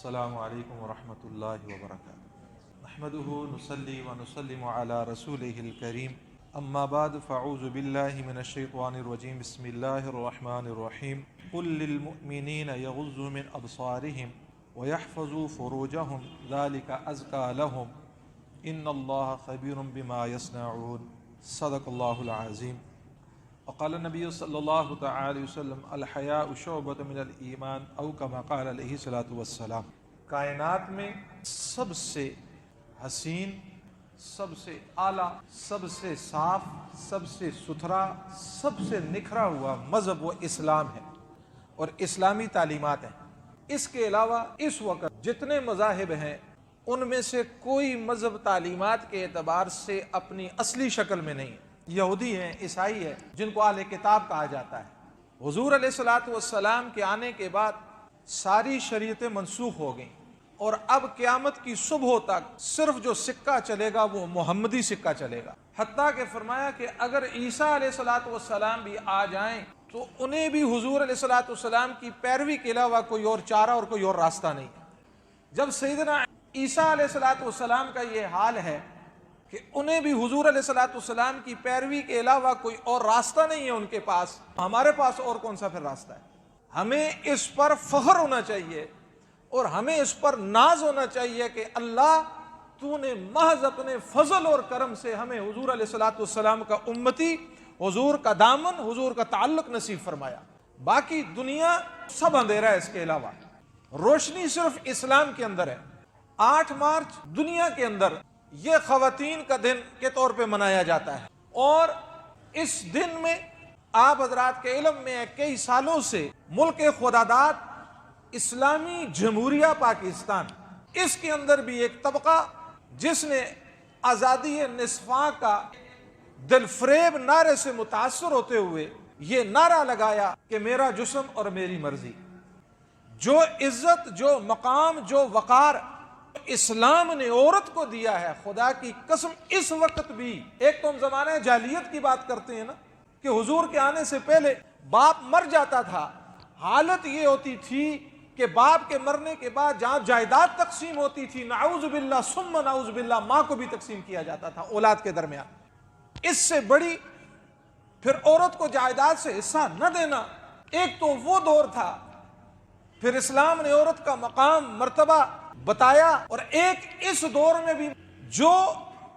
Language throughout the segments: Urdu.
السلام علیکم ورحمۃ اللہ وبرکاتہ نحمده نصلی ونسلم علی رسولہ الکریم اما بعد فاعوذ باللہ من الشیطان الرجیم بسم اللہ الرحمن الرحیم قل للمؤمنین یغضوا من ابصارہم ویحفظوا فروجہم ذلک ازکی لہم ان اللہ خبیر بما یصنعون صدق اللہ العظیم وقال النبی صلی اللہ تعالی وسلم الحیاء شعبۃ من الایمان او کما قال علیہ الصلوۃ والسلام۔ کائنات میں سب سے حسین، سب سے اعلیٰ، سب سے صاف، سب سے ستھرا، سب سے نکھرا ہوا مذہب وہ اسلام ہے اور اسلامی تعلیمات ہیں۔ اس کے علاوہ اس وقت جتنے مذاہب ہیں ان میں سے کوئی مذہب تعلیمات کے اعتبار سے اپنی اصلی شکل میں نہیں ہے۔ یہودی ہیں، عیسائی ہے، جن کو اہل کتاب کہا جاتا ہے۔ حضور علیہ الصلوۃ والسلام کے آنے کے بعد ساری شریعتیں منسوخ ہو گئیں اور اب قیامت کی صبح تک صرف جو سکہ چلے گا وہ محمدی سکہ چلے گا۔ حتیٰ کہ فرمایا کہ اگر عیسیٰ علیہ الصلوۃ والسلام بھی آ جائیں تو انہیں بھی حضور علیہ الصلوۃ والسلام کی پیروی کے علاوہ کوئی اور چارہ اور کوئی اور راستہ نہیں۔ جب سیدنا عیسیٰ علیہ الصلوۃ والسلام کا یہ حال ہے کہ انہیں بھی حضور علیہ الصلوۃ والسلام کی پیروی کے علاوہ کوئی اور راستہ نہیں ہے ان کے پاس، ہمارے پاس اور کون سا پھر راستہ ہے؟ ہمیں اس پر فخر ہونا چاہیے اور ہمیں اس پر ناز ہونا چاہیے کہ اللہ تو نے محض اپنے فضل اور کرم سے ہمیں حضور علیہ الصلوۃ والسلام کا امتی، حضور کا دامن، حضور کا تعلق نصیب فرمایا۔ باقی دنیا سب اندھیرا ہے، اس کے علاوہ روشنی صرف اسلام کے اندر ہے۔ 8 مارچ دنیا کے اندر یہ خواتین کا دن کے طور پہ منایا جاتا ہے اور اس دن میں آپ حضرات کے علم میں کئی سالوں سے ملک خداداد اسلامی جمہوریہ پاکستان، اس کے اندر بھی ایک طبقہ جس نے آزادی نصفاء کا دل فریب نعرے سے متاثر ہوتے ہوئے یہ نعرہ لگایا کہ میرا جسم اور میری مرضی۔ جو عزت، جو مقام، جو وقار اسلام نے عورت کو دیا ہے، خدا کی قسم اس وقت بھی، ایک تو ہم زمانہ جاہلیت کی بات کرتے ہیں نا کہ حضور کے آنے سے پہلے باپ مر جاتا تھا، حالت یہ ہوتی تھی کہ باپ کے مرنے کے بعد جہاں جائیداد تقسیم ہوتی تھی، نعوذ باللہ ثم نعوذ باللہ، ماں کو بھی تقسیم کیا جاتا تھا اولاد کے درمیان۔ اس سے بڑی پھر عورت کو جائیداد سے حصہ نہ دینا، ایک تو وہ دور تھا، پھر اسلام نے عورت کا مقام، مرتبہ بتایا، اور ایک اس دور میں بھی جو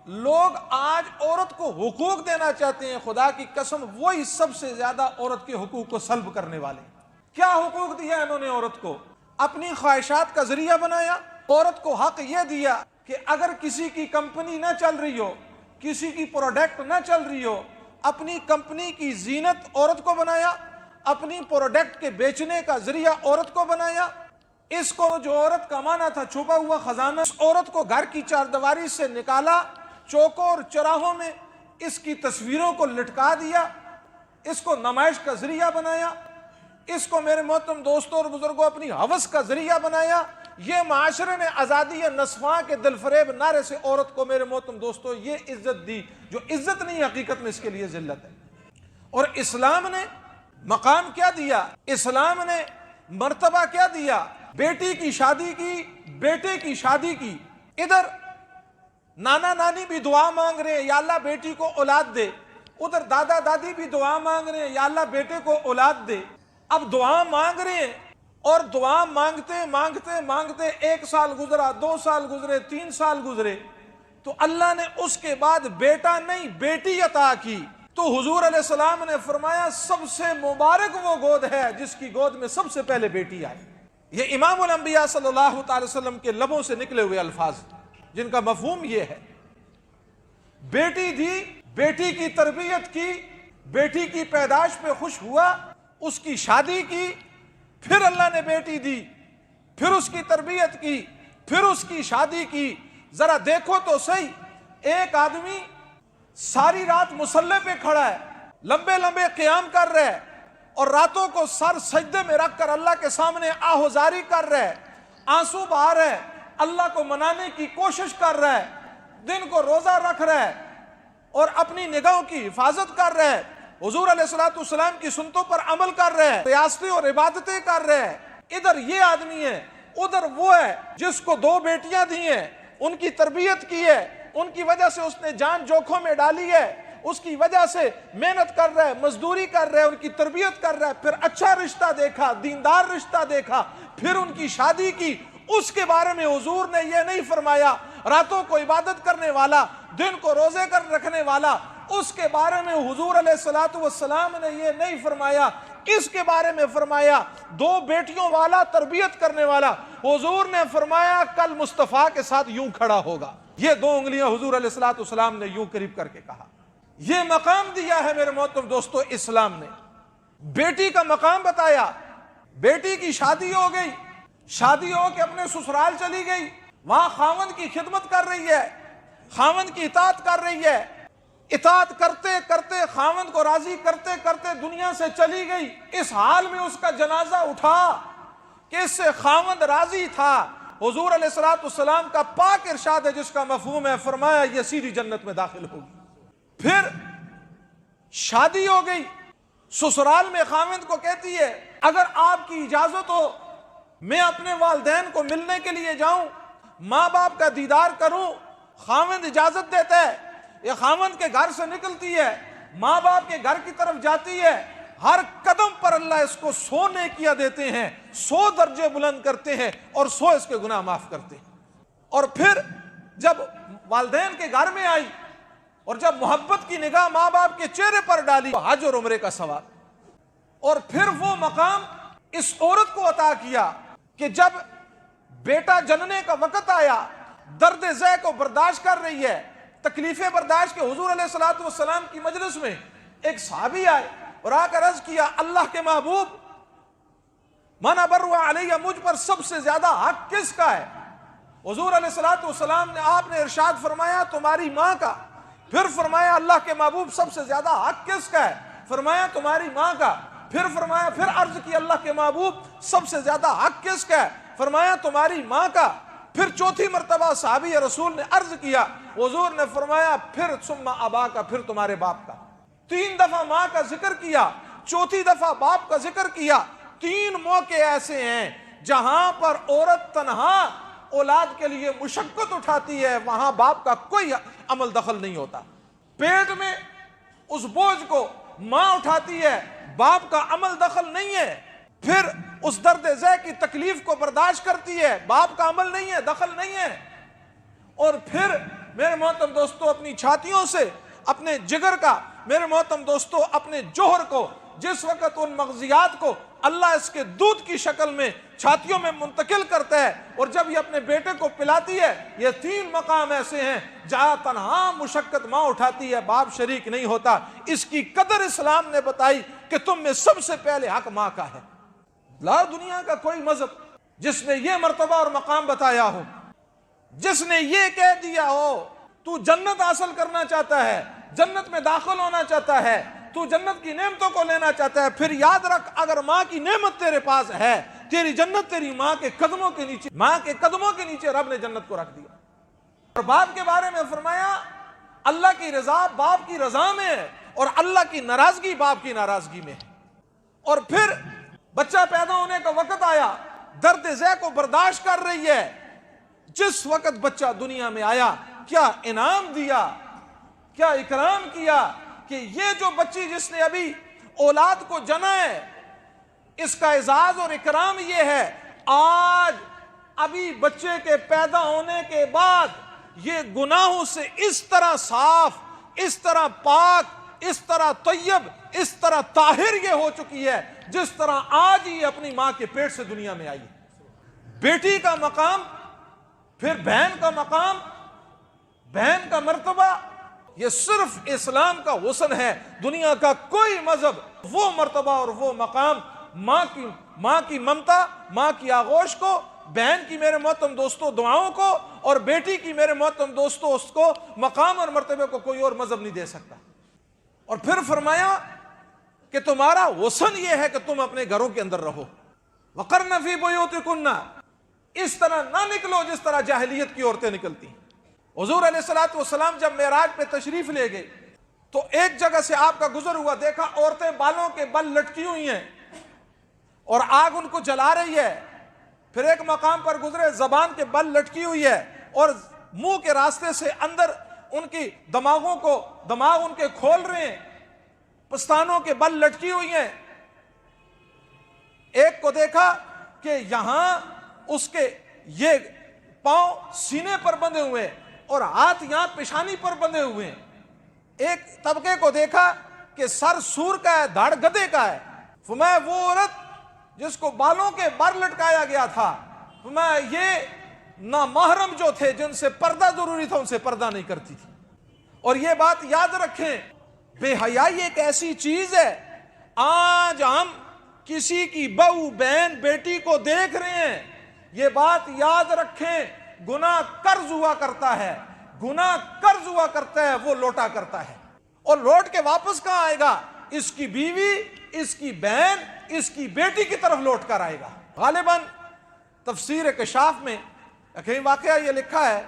لوگ آج عورت کو حقوق دینا چاہتے ہیں، خدا کی قسم وہی سب سے زیادہ عورت کے حقوق کو سلب کرنے والے۔ کیا حقوق دیا انہوں نے عورت کو؟ اپنی خواہشات کا ذریعہ بنایا۔ عورت کو حق یہ دیا کہ اگر کسی کی کمپنی نہ چل رہی ہو، کسی کی پروڈکٹ نہ چل رہی ہو، اپنی کمپنی کی زینت عورت کو بنایا، اپنی پروڈکٹ کے بیچنے کا ذریعہ عورت کو بنایا۔ اس کو جو عورت کا مانا تھا چھپا ہوا خزانہ، اس عورت کو گھر کی چاردیواری سے نکالا، چوکوں اور چوراہوں میں اس کی تصویروں کو لٹکا دیا، اس کو نمائش کا ذریعہ بنایا، اس کو میرے محترم دوستوں اور بزرگوں اپنی ہوس کا ذریعہ بنایا۔ یہ معاشرے نے آزادی نصفاء کے دل فریب نعرے سے عورت کو میرے محترم دوستوں یہ عزت دی جو عزت نہیں، حقیقت میں اس کے لیے ذلت ہے۔ اور اسلام نے مقام کیا دیا، اسلام نے مرتبہ کیا دیا؟ بیٹی کی شادی کی، بیٹے کی شادی کی، ادھر نانا نانی بھی دعا مانگ رہے ہیں یا اللہ بیٹی کو اولاد دے، ادھر دادا دادی بھی دعا مانگ رہے ہیں یا اللہ بیٹے کو اولاد دے۔ اب دعا مانگ رہے ہیں اور دعا مانگتے مانگتے مانگتے 1 سال گزرا، 2 سال گزرے، 3 سال گزرے، تو اللہ نے اس کے بعد بیٹا نہیں بیٹی عطا کی۔ تو حضور علیہ السلام نے فرمایا سب سے مبارک وہ گود ہے جس کی گود میں سب سے پہلے بیٹی آئی۔ یہ امام الانبیاء صلی اللہ تعالی وسلم کے لبوں سے نکلے ہوئے الفاظ جن کا مفہوم یہ ہے۔ بیٹی دی، بیٹی کی تربیت کی، بیٹی کی پیدائش پہ خوش ہوا، اس کی شادی کی، پھر اللہ نے بیٹی دی، پھر اس کی تربیت کی، پھر اس کی شادی کی۔ ذرا دیکھو تو صحیح، ایک آدمی ساری رات مصلی پہ کھڑا ہے، لمبے لمبے قیام کر رہا ہے اور راتوں کو سر سجدے میں رکھ کر اللہ کے سامنے آہوزاری کر رہا ہے، آنسو بہا رہا ہے، اللہ کو منانے کی کوشش کر رہا ہے، دن کو روزہ رکھ رہا ہے اور اپنی نگاہوں کی حفاظت کر رہا ہے، حضور علیہ الصلوۃ والسلام کی سنتوں پر عمل کر رہا ہے، ریاستیں اور عبادتیں کر رہا ہے۔ ادھر یہ آدمی ہے ادھر وہ ہے جس کو 2 بیٹیاں دی ہیں، ان کی تربیت کی ہے، ان کی وجہ سے اس نے جان جوکھوں میں ڈالی ہے، اس کی وجہ سے محنت کر رہا ہے، مزدوری کر رہا ہے، ان کی تربیت کر رہا ہے، پھر اچھا رشتہ دیکھا، دیندار رشتہ دیکھا، پھر ان کی شادی کی، اس کے بارے میں حضور نے یہ نہیں فرمایا راتوں کو عبادت کرنے والا، دن کو روزے کر رکھنے والا، اس کے بارے میں حضور علیہ الصلوۃ والسلام نے یہ نہیں فرمایا، اس کے بارے میں فرمایا 2 بیٹیوں والا، تربیت کرنے والا۔ حضور نے فرمایا کل مصطفیٰ کے ساتھ یوں کھڑا ہوگا۔ یہ 2 انگلیاں حضور علیہ الصلوۃ والسلام نے یوں قریب کر کے کہا۔ یہ مقام دیا ہے میرے محترم دوستو اسلام نے۔ بیٹی کا مقام بتایا، بیٹی کی شادی ہو گئی، شادی ہو کے اپنے سسرال چلی گئی، وہاں خاوند کی خدمت کر رہی ہے، خاوند کی اطاعت کر رہی ہے، اطاعت کرتے کرتے خاوند کو راضی کرتے کرتے دنیا سے چلی گئی۔ اس حال میں اس کا جنازہ اٹھا کہ اس سے خاوند راضی تھا۔ حضور علیہ الصلوۃ والسلام کا پاک ارشاد ہے جس کا مفہوم ہے، فرمایا یہ سیدھی جنت میں داخل ہوگی۔ پھر شادی ہو گئی، سسرال میں خاوند کو کہتی ہے اگر آپ کی اجازت ہو میں اپنے والدین کو ملنے کے لیے جاؤں، ماں باپ کا دیدار کروں۔ خاوند اجازت دیتا ہے، یہ خاوند کے گھر سے نکلتی ہے، ماں باپ کے گھر کی طرف جاتی ہے، ہر قدم پر اللہ اس کو 100 نیکیاں دیتے ہیں، 100 درجے بلند کرتے ہیں اور 100 اس کے گناہ معاف کرتے ہیں۔ اور پھر جب والدین کے گھر میں آئی اور جب محبت کی نگاہ ماں باپ کے چہرے پر ڈالی، حج اور عمرے کا ثواب۔ اور پھر وہ مقام اس عورت کو عطا کیا کہ جب بیٹا جننے کا وقت آیا، درد ذہ کو برداشت کر رہی ہے، تکلیفیں برداشت کے حضور علیہ الصلوۃ والسلام کی مجلس میں ایک صحابی آئے اور آ کر عرض کیا اللہ کے محبوب من ابر علیہ، مجھ پر سب سے زیادہ حق کس کا ہے؟ حضور علیہ الصلوۃ والسلام نے آپ نے ارشاد فرمایا تمہاری ماں کا۔ پھر فرمایا اللہ کے محبوب سب سے زیادہ حق کس کا ہے؟ فرمایا تمہاری ماں کا۔ پھر فرمایا، پھر عرض کی اللہ کے محبوب سب سے زیادہ حق کس کا ہے؟ فرمایا تمہاری ماں کا۔ پھر چوتھی مرتبہ صحابی رسول نے عرض کیا، حضور نے فرمایا پھر ثم ابا کا، پھر تمہارے باپ کا۔ 3 دفعہ ماں کا ذکر کیا، چوتھی دفعہ باپ کا ذکر کیا۔ 3 موقع ایسے ہیں جہاں پر عورت تنہا اولاد کے لیے مشقت اٹھاتی ہے، وہاں باپ کا کوئی عمل دخل نہیں ہوتا۔ پیٹ میں اس بوجھ کو ماں اٹھاتی ہے، باپ کا عمل دخل نہیں ہے۔ پھر اس درد ذہ کی تکلیف کو برداشت کرتی ہے، باپ کا عمل نہیں ہے، دخل نہیں ہے۔ اور پھر میرے محترم دوستو اپنی چھاتیوں سے، اپنے جگر کا، میرے محترم دوستو اپنے جوہر کو، جس وقت ان مغزیات کو اللہ اس کے دودھ کی شکل میں چھاتیوں میں منتقل کرتا ہے اور جب یہ اپنے بیٹے کو پلاتی ہے، یہ 3 مقام ایسے ہیں جہاں تنہا مشقت ماں اٹھاتی ہے، باپ شریک نہیں ہوتا۔ اس کی قدر اسلام نے بتائی کہ تم میں سب سے پہلے حق ماں کا ہے۔ لا دنیا کا کوئی مذہب جس نے یہ مرتبہ اور مقام بتایا ہو، جس نے یہ کہہ دیا ہو تو جنت حاصل کرنا چاہتا ہے، جنت میں داخل ہونا چاہتا ہے، تو جنت کی نعمتوں کو لینا چاہتا ہے، پھر یاد رکھ اگر ماں کی نعمت تیرے پاس ہے، تیری جنت تیری ماں کے قدموں کے نیچے، ماں کے قدموں کے نیچے رب نے جنت کو رکھ دیا۔ اور باپ کے بارے میں فرمایا اللہ کی رضا باپ کی رضا میں ہے اور اللہ کی ناراضگی باپ کی ناراضگی میں ہے۔ اور پھر بچہ پیدا ہونے کا وقت آیا، درد ذہ کو برداشت کر رہی ہے۔ جس وقت بچہ دنیا میں آیا کیا انعام دیا، کیا اکرام کیا کہ یہ جو بچی جس نے ابھی اولاد کو جنا ہے، اس کا اعزاز اور اکرام یہ ہے آج ابھی بچے کے پیدا ہونے کے بعد یہ گناہوں سے اس طرح صاف، اس طرح پاک، اس طرح طیب، اس طرح طاہر یہ ہو چکی ہے جس طرح آج ہی اپنی ماں کے پیٹ سے دنیا میں آئی۔ بیٹی کا مقام، پھر بہن کا مقام، بہن کا مرتبہ، یہ صرف اسلام کا حسن ہے۔ دنیا کا کوئی مذہب وہ مرتبہ اور وہ مقام ماں کی ممتا، ماں کی آغوش کو، بہن کی میرے محترم دوستو دعاؤں کو، اور بیٹی کی میرے محترم دوستو اس کو مقام اور مرتبے کو کوئی اور مذہب نہیں دے سکتا۔ اور پھر فرمایا کہ تمہارا حسن یہ ہے کہ تم اپنے گھروں کے اندر رہو۔ وَقَرْنَ فِي بُيُوتِكُنَّ، اس طرح نہ نکلو جس طرح جاہلیت کی عورتیں نکلتی۔ حضور علیہ الصلوۃ والسلام جب معراج پہ تشریف لے گئے تو ایک جگہ سے آپ کا گزر ہوا، دیکھا عورتیں بالوں کے بل لٹکی ہوئی ہیں اور آگ ان کو جلا رہی ہے۔ پھر ایک مقام پر گزرے زبان کے بل لٹکی ہوئی ہے اور منہ کے راستے سے اندر ان کی دماغ ان کے کھول رہے ہیں، پستانوں کے بل لٹکی ہوئی ہیں۔ ایک کو دیکھا کہ یہاں اس کے یہ پاؤں سینے پر بندھے ہوئے اور ہاتھ یہاں پیشانی پر بندھے ہوئے ہیں۔ ایک طبقے کو دیکھا کہ سر سور کا ہے، دھڑ گدھے کا ہے۔ فرمایا وہ عورت جس کو بالوں کے بر لٹکایا گیا تھا، فرمایا یہ نامحرم جو تھے جن سے پردہ ضروری تھا ان سے پردہ نہیں کرتی تھی۔ اور یہ بات یاد رکھیں، بے حیائی ایک ایسی چیز ہے، آج ہم کسی کی بہو بہن بیٹی کو دیکھ رہے ہیں، یہ بات یاد رکھیں، گناہ قرض ہوا کرتا ہے، گناہ قرض ہوا کرتا ہے، وہ لوٹا کرتا ہے، اور لوٹ کے واپس کہاں آئے گا؟ اس کی بیوی، اس کی بہن، اس کی بیٹی کی طرف لوٹ کر آئے گا۔ غالباً تفسیر کشاف میں کہیں واقعہ یہ لکھا ہے،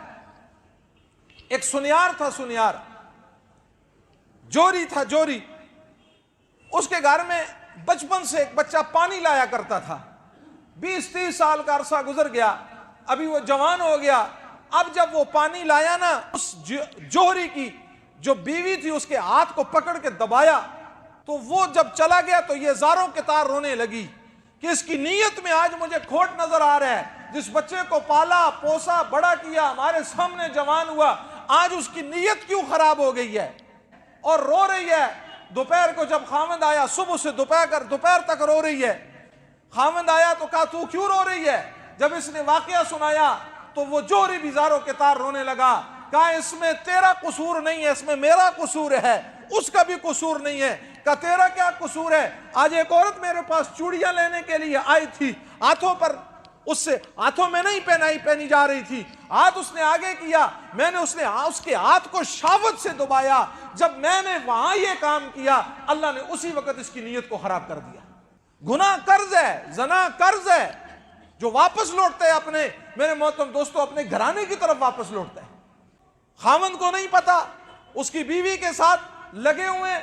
ایک سنیار تھا، سنیار جوری تھا، جوری، اس کے گھر میں بچپن سے ایک بچہ پانی لایا کرتا تھا۔ 20-30 سال کا عرصہ گزر گیا، ابھی وہ جوان ہو گیا۔ اب جب وہ پانی لایا نا، اس جوہری کی جو بیوی تھی اس کے ہاتھ کو پکڑ کے دبایا، تو وہ جب چلا گیا تو یہ زاروں کے تار رونے لگی کہ اس کی نیت میں آج مجھے کھوٹ نظر آ رہا ہے، جس بچے کو پالا پوسا بڑا کیا، ہمارے سامنے جوان ہوا، آج اس کی نیت کیوں خراب ہو گئی ہے، اور رو رہی ہے۔ دوپہر کو جب خاوند آیا، صبح سے دوپہر تک رو رہی ہے۔ خاوند آیا تو کہا تو کیوں رو رہی ہے؟ جب اس نے واقعہ سنایا تو وہ جوہری بھی زاروں کے تار رونے لگا، کہا اس میں تیرا قصور نہیں ہے، اس میں میرا قصور ہے، اس کا بھی قصور نہیں ہے۔ کہا تیرا کیا قصور ہے؟ آج ایک عورت میرے پاس چوڑیاں لینے کے لیے آئی تھی، ہاتھوں پر اس سے ہاتھوں میں نہیں پہنی جا رہی تھی، ہاتھ اس نے آگے کیا، میں نے اس کے ہاتھ کو شہوت سے دبایا، جب میں نے وہاں یہ کام کیا اللہ نے اسی وقت اس کی نیت کو خراب کر دیا۔ گناہ قرض ہے، زنا قرض ہے، جو واپس لوٹتا ہے اپنے، میرے محترم دوستو، اپنے گھرانے کی طرف واپس لوٹتا ہے۔ خاوند کو نہیں پتا، اس کی بیوی کے ساتھ لگے ہوئے،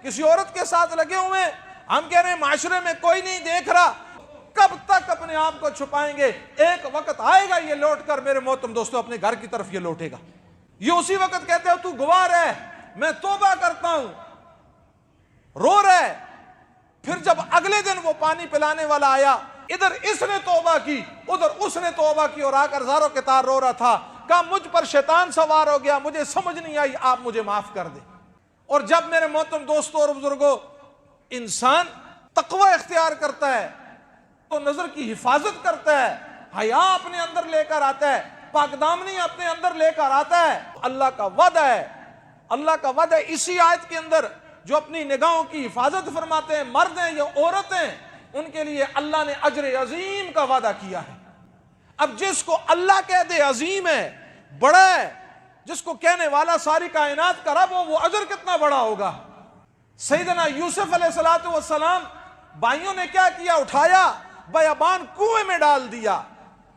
کسی عورت کے ساتھ لگے ہوئے، ہم کہہ رہے ہیں معاشرے میں کوئی نہیں دیکھ رہا، کب تک اپنے آپ کو چھپائیں گے؟ ایک وقت آئے گا یہ لوٹ کر، میرے محترم دوستو، اپنے گھر کی طرف یہ لوٹے گا۔ یہ اسی وقت کہتے ہو تو گواہ ہے، میں توبہ کرتا ہوں، رو رہا ہے۔ پھر جب اگلے دن وہ پانی پلانے والا آیا، ادھر اس نے توبہ کی، ادھر اس نے توبہ کی، اور آ کر زاروں کے تار رو رہا تھا، کہا مجھ پر شیطان سوار ہو گیا، مجھے سمجھ نہیں آئی، آپ مجھے معاف کر دیں۔ اور جب میرے محترم دوستوں اور بزرگوں انسان تقوی اختیار کرتا ہے تو نظر کی حفاظت کرتا ہے، حیا اپنے اندر لے کر آتا ہے، پاک دامنی اپنے اندر لے کر آتا ہے، اللہ کا وعدہ ہے، اللہ کا وعدہ ہے اسی آیت کے اندر، جو اپنی نگاہوں کی حفاظت فرماتے ہیں، مرد ہیں یا عورتیں، ان کے لیے اللہ نے اجر عظیم کا وعدہ کیا ہے۔ اب جس کو اللہ کہہ دے عظیم ہے، بڑا ہے، جس کو کہنے والا ساری کائنات کا رب ہو، وہ اجر کتنا بڑا ہوگا۔ سیدنا یوسف علیہ السلام بھائیوں نے کیا کیا؟ اٹھایا، بیابان کنویں میں ڈال دیا،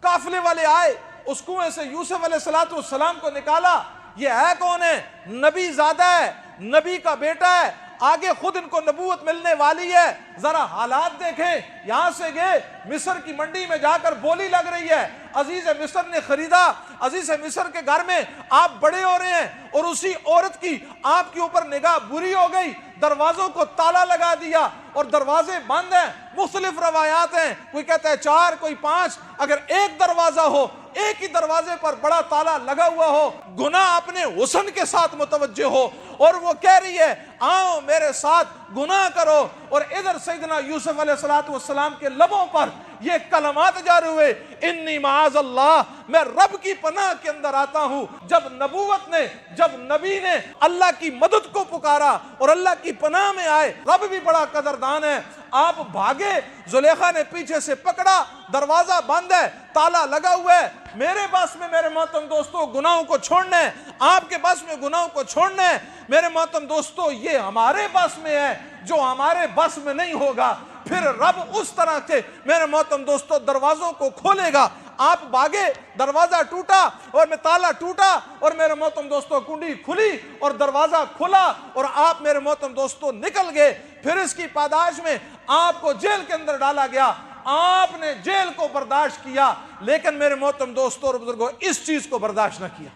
قافلے والے آئے، اس کنویں سے یوسف علیہ السلام کو نکالا۔ یہ ہے کون ہے؟ نبی زادہ ہے، نبی کا بیٹا ہے، آگے خود ان کو نبوت ملنے والی ہے۔ ذرا حالات دیکھیں، یہاں سے گئے مصر کی منڈی میں، جا کر بولی لگ رہی ہے، عزیز مصر نے خریدا، عزیز مصر کے گھر میں آپ بڑے ہو رہے ہیں، اور اسی عورت کی آپ کے اوپر نگاہ بری ہو گئی، دروازوں کو تالا لگا دیا، اور دروازے بند ہیں۔ مختلف روایات ہیں، کوئی کہتا ہے 4، کوئی 5۔ اگر ایک دروازہ ہو، ایک ہی دروازے پر بڑا تالا لگا ہوا ہو، گناہ اپنے حسن کے ساتھ متوجہ ہو، اور وہ کہہ رہی ہے آؤ میرے ساتھ گناہ کرو، اور ادھر سیدنا یوسف علیہ السلام کے لبوں پر یہ کلمات جاری ہوئے، انی معاذ اللہ، میں رب کی پناہ کے اندر آتا ہوں۔ جب نبوت نے، جب نبی نے اللہ کی مدد کو پکارا اور اللہ کی پناہ میں آئے، رب بھی بڑا قدردان ہے۔ آپ بھاگے، زلیخا نے پیچھے سے پکڑا، دروازہ بند ہے، تالا لگا ہوا ہے۔ میرے بس میں میرے محترم دوستو گناہوں کو چھوڑنا ہے، آپ کے بس میں گناہوں کو چھوڑنا ہے۔ میرے محترم دوستو یہ ہمارے بس میں ہے، جو ہمارے بس میں نہیں ہوگا پھر رب اس طرح کے میرے محترم دوستو دروازوں کو کھولے گا۔ آپ بھاگے، دروازہ ٹوٹا اور میں تالا ٹوٹا، اور میرے محترم دوستو کنڈی کھلی اور دروازہ کھلا، اور آپ میرے محترم دوستو نکل گئے۔ پھر اس کی پاداش میں آپ کو جیل کے اندر ڈالا گیا۔ آپ نے جیل کو برداشت کیا، لیکن میرے محترم دوستوں اور بزرگوں اس چیز کو برداشت نہ کیا۔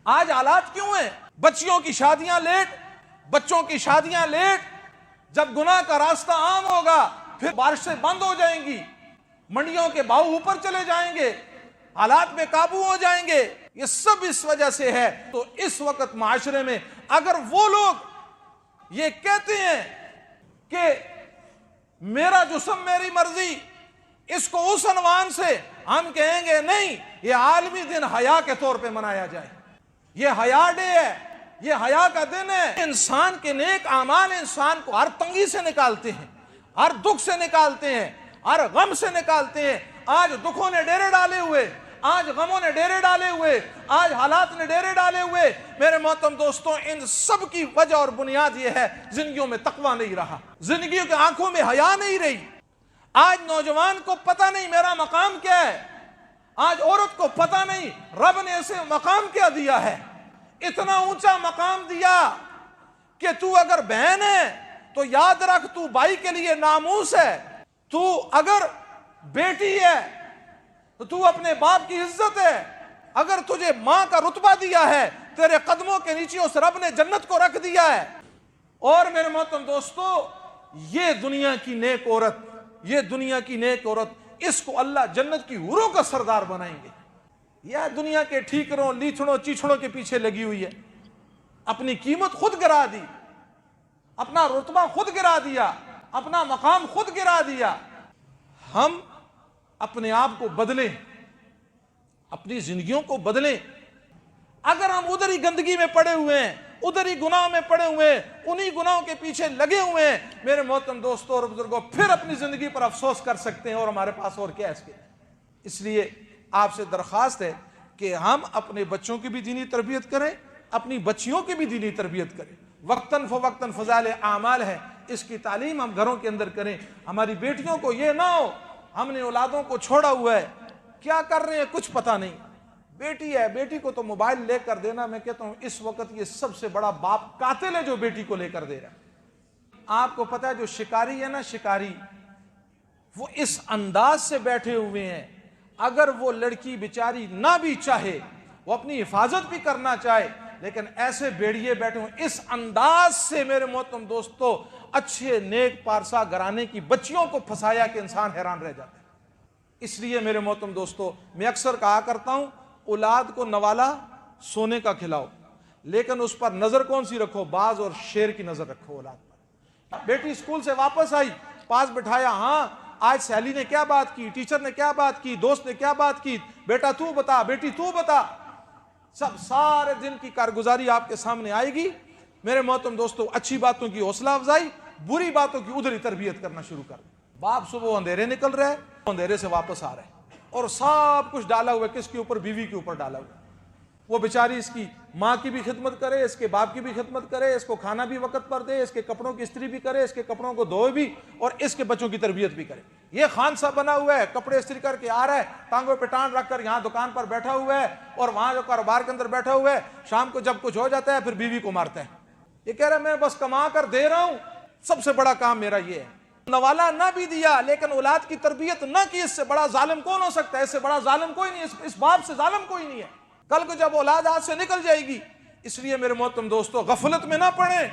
آج حالات کیوں ہیں؟ بچیوں کی شادیاں لیٹ، بچوں کی شادیاں لیٹ۔ جب گناہ کا راستہ عام ہوگا پھر بارشیں بند ہو جائیں گی، منڈیوں کے بھاؤ اوپر چلے جائیں گے، حالات بے قابو ہو جائیں گے۔ یہ سب اس وجہ سے ہے۔ تو اس وقت معاشرے میں اگر وہ لوگ یہ کہتے ہیں کہ میرا جسم میری مرضی، اس کو اس عنوان سے ہم کہیں گے نہیں، یہ عالمی دن حیا کے طور پہ منایا جائے، یہ حیا ڈے ہے، یہ حیا کا دن ہے۔ انسان کے نیک اعمال انسان کو ہر تنگی سے نکالتے ہیں، ہر دکھ سے نکالتے ہیں، ہر غم سے نکالتے ہیں۔ آج دکھوں نے ڈیرے ڈالے ہوئے، آج غموں نے ڈیرے ڈالے ہوئے، آج حالات نے ڈیرے ڈالے ہوئے، میرے محترم دوستوں ان سب کی وجہ اور بنیاد یہ ہے زندگیوں میں تقویٰ نہیں رہا، زندگیوں کی آنکھوں میں حیا نہیں رہی۔ آج نوجوان کو پتہ نہیں میرا مقام کیا ہے، آج عورت کو پتہ نہیں رب نے اسے مقام کیا دیا ہے۔ اتنا اونچا مقام دیا کہ تو اگر بہن ہے تو یاد رکھ تو بھائی کے لیے ناموس ہے، تو اگر بیٹی ہے تو اپنے باپ کی عزت ہے، اگر تجھے ماں کا رتبہ دیا ہے تیرے قدموں کے نیچے اس رب نے جنت کو رکھ دیا ہے۔ اور میرے محترم دوستو یہ دنیا کی نیک عورت، یہ دنیا کی نیک عورت، اس کو اللہ جنت کی حوروں کا سردار بنائیں گے۔ یہ دنیا کے ٹھیکروں لیچھڑوں چیچڑوں کے پیچھے لگی ہوئی ہے، اپنی قیمت خود گرا دی، اپنا رتبہ خود گرا دیا، اپنا مقام خود گرا دیا۔ ہم اپنے آپ کو بدلیں، اپنی زندگیوں کو بدلیں۔ اگر ہم ادھر ہی گندگی میں پڑے ہوئے ہیں، ادھر ہی گناہ میں پڑے ہوئے ہیں، انہی گناہوں کے پیچھے لگے ہوئے ہیں، میرے محترم دوستوں اور بزرگوں پھر اپنی زندگی پر افسوس کر سکتے ہیں اور ہمارے پاس اور کیا ہے اس کے۔ اس لیے آپ سے درخواست ہے کہ ہم اپنے بچوں کی بھی دینی تربیت کریں، اپنی بچیوں کی بھی دینی تربیت کریں۔ وقتاً فوقتاً فضائل اعمال ہے، اس کی تعلیم ہم گھروں کے اندر کریں۔ ہماری بیٹیوں کو یہ نہ ہو ہم نے اولادوں کو چھوڑا ہوا ہے، کیا کر رہے ہیں کچھ پتہ نہیں، بیٹی ہے بیٹی کو تو موبائل لے کر دینا، میں کہتا ہوں اس وقت یہ سب سے بڑا باپ قاتل ہے جو بیٹی کو لے کر دے رہا ہے۔ آپ کو پتہ ہے جو شکاری ہے نا، شکاری وہ اس انداز سے بیٹھے ہوئے ہیں، اگر وہ لڑکی بیچاری نہ بھی چاہے، وہ اپنی حفاظت بھی کرنا چاہے، لیکن ایسے بیڑیے بیٹھے ہوں اس انداز سے، میرے محترم دوستو اچھے نیک پارسا گھرانے کی بچیوں کو پھنسایا کہ انسان حیران رہ جاتا ہے۔ اس لیے میرے محترم دوستو میں اکثر کہا کرتا ہوں اولاد کو نوالا سونے کا کھلاؤ، لیکن اس پر نظر کون سی رکھو؟ باز اور شیر کی نظر رکھو اولاد پر۔ بیٹی اسکول سے واپس آئی، پاس بٹھایا، ہاں آج سہیلی نے کیا بات کی، ٹیچر نے کیا بات کی، دوست نے کیا بات کی، بیٹا تو بتا، بیٹی تو بتا، سب سارے دن کی کارگزاری آپ کے سامنے آئے گی۔ میرے محترم دوستو اچھی باتوں کی حوصلہ افزائی، بری باتوں کی ادھر ہی تربیت کرنا شروع کر۔ باپ صبح اندھیرے نکل رہا ہے، اندھیرے سے واپس آ رہا ہے، اور سب کچھ ڈالا ہوا ہے کس کے اوپر؟ بیوی کے اوپر ڈالا ہوا ہے۔ وہ بیچاری اس کی ماں کی بھی خدمت کرے، اس کے باپ کی بھی خدمت کرے، اس کو کھانا بھی وقت پر دے، اس کے کپڑوں کی استری بھی کرے، اس کے کپڑوں کو دھوئے بھی، اور اس کے بچوں کی تربیت بھی کرے۔ یہ خان صاحب بنا ہوا ہے، کپڑے استری کر کے آ رہا ہے، ٹانگوں پہ ٹانگ رکھ کر یہاں دکان پر بیٹھا ہوا ہے اور وہاں جو کاروبار کے اندر بیٹھا ہوا ہے، شام کو جب کچھ ہو جاتا ہے پھر بیوی کو مارتا ہے۔ یہ کہہ رہا ہے میں بس کما کر دے رہا ہوں، سب سے بڑا کام میرا یہ ہے۔ نوالا نہ بھی دیا لیکن اولاد کی تربیت نہ کی، اس سے بڑا ظالم کون ہو سکتا ہے؟ اس سے بڑا ظالم کوئی نہیں، اس باپ سے ظالم کوئی نہیں ہے۔ کل کو جب اولاد ہاتھ سے نکل جائے گی، اس لیے میرے محترم دوستو غفلت میں نہ پڑیں،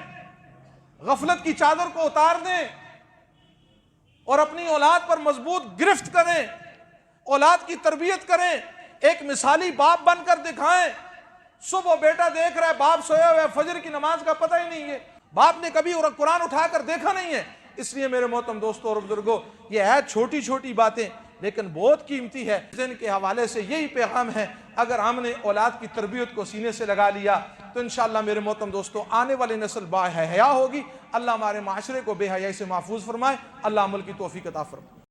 غفلت کی چادر کو اتار دیں اور اپنی اولاد پر مضبوط گرفت کریں، اولاد کی تربیت کریں، ایک مثالی باپ بن کر دکھائیں۔ صبح بیٹا دیکھ رہا ہے باپ سویا ہوا ہے، فجر کی نماز کا پتہ ہی نہیں ہے، باپ نے کبھی قرآن اٹھا کر دیکھا نہیں ہے۔ اس لیے میرے محترم دوستوں اور بزرگوں یہ ہے چھوٹی چھوٹی باتیں لیکن بہت قیمتی ہے۔ دن کے حوالے سے یہی پیغام ہے، اگر ہم نے اولاد کی تربیت کو سینے سے لگا لیا تو انشاءاللہ میرے محترم دوستوں آنے والی نسل با حیا ہوگی۔ اللہ ہمارے معاشرے کو بے حیائی سے محفوظ فرمائے، اللہ عمل کی توفیق عطا فرمائے۔